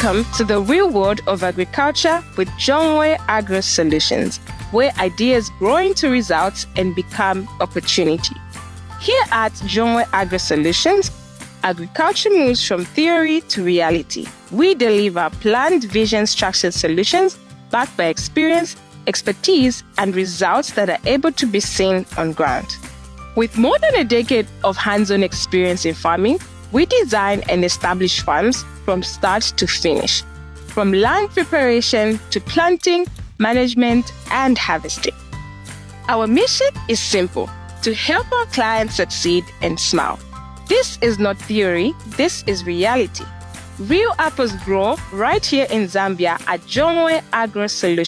Welcome to the real world of agriculture with Jomwe Agro-solutions, where ideas grow into results and become opportunity. Here at Jomwe Agro-solutions, agriculture moves from theory to reality. We deliver planned, vision-structured solutions backed by experience, expertise, and results that are able to be seen on ground. With more than a decade of hands-on experience in farming, we design and establish farms from start to finish, from land preparation to planting, management, and harvesting. Our mission is simple: to help our clients succeed and smile. This is not theory, this is reality. Real apples grow right here in Zambia at Jomwe Agro-solutions.